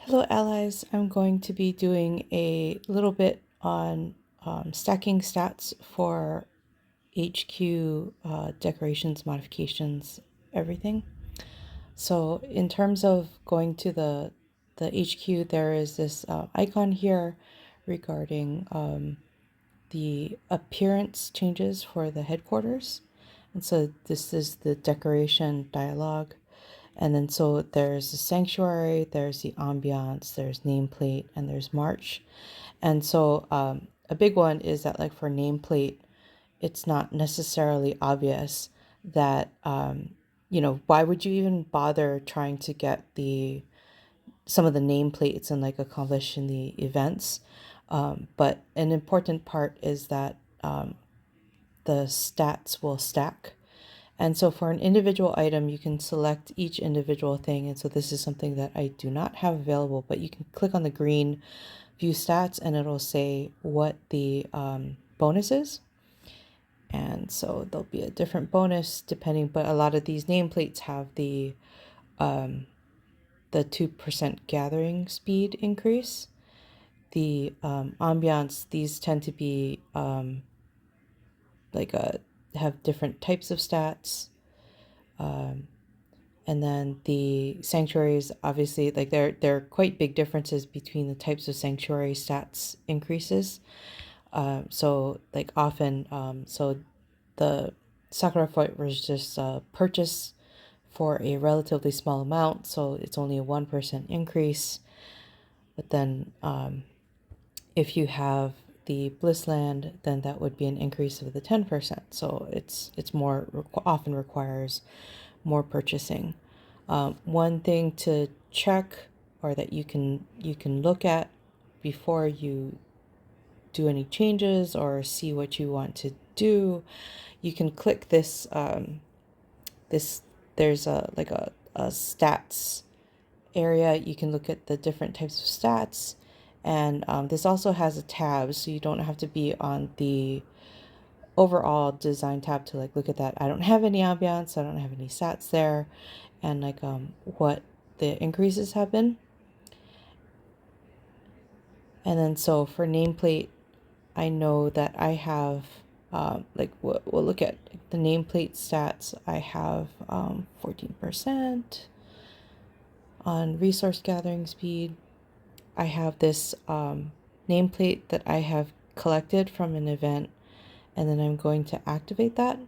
Hello, allies. I'm going to be doing a little bit on stacking stats for HQ decorations, modifications, everything. So in terms of going to the HQ, there is this icon here regarding the appearance changes for the headquarters. And so this is the decoration dialog. And then so there's the sanctuary, there's the ambiance, there's nameplate, and there's March. And so a big one is that like for nameplate, it's not necessarily obvious that, why would you even bother trying to get some of the nameplates and like accomplish in the events? But an important part is that the stats will stack. And so for an individual item, you can select each individual thing. And so this is something that I do not have available, but you can click on the green view stats and it'll say what the bonus is. And so there'll be a different bonus depending, but a lot of these nameplates have the 2% gathering speed increase. The ambiance, these tend to be have different types of stats. And then the sanctuaries, obviously, like there are quite big differences between the types of sanctuary stats increases. So like often, so the Sakura Fort was just purchased for a relatively small amount, so it's only a 1% increase. But then if you have the Blissland, then that would be an increase of the 10%. So it's more often requires more purchasing. One thing to check or that you can look at before you do any changes or see what you want to do, you can click this there's a stats area. You can look at the different types of stats, and this also has a tab, so you don't have to be on the overall design tab to like look at that. I don't have any ambiance, I don't have any stats there, and like what the increases have been. And then so for nameplate, I know that I have we'll look at the nameplate stats. I have 14% on resource gathering speed. I have this nameplate that I have collected from an event, and then I'm going to activate that.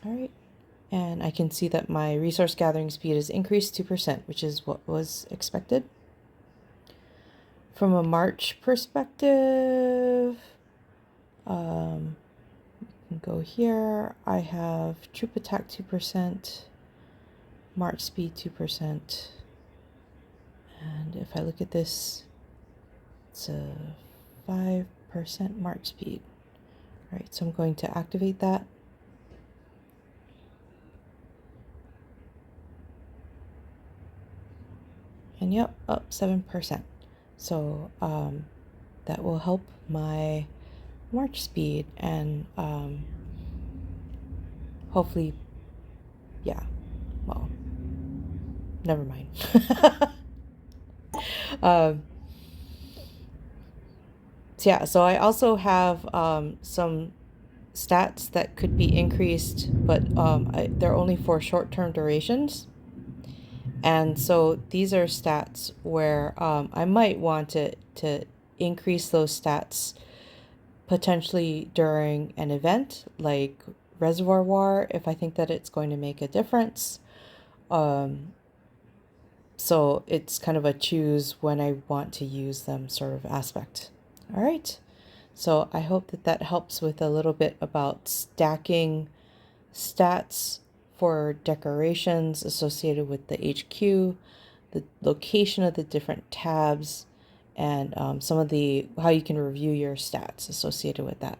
All right. And I can see that my resource gathering speed is increased 2%, which is what was expected. From a March perspective, you can go here. I have troop attack 2%, March speed 2%. And if I look at this, it's a 5% March speed. All right, so I'm going to activate that. And yep, up 7%. So that will help my March speed, and hopefully, yeah, well, never mind. Yeah, so I also have some stats that could be increased, but they're only for short-term durations. And so these are stats where I might want to increase those stats potentially during an event like Reservoir War, if I think that it's going to make a difference. So it's kind of a choose when I want to use them sort of aspect. All right. So I hope that that helps with a little bit about stacking stats for decorations associated with the HQ, the location of the different tabs, and some of how you can review your stats associated with that.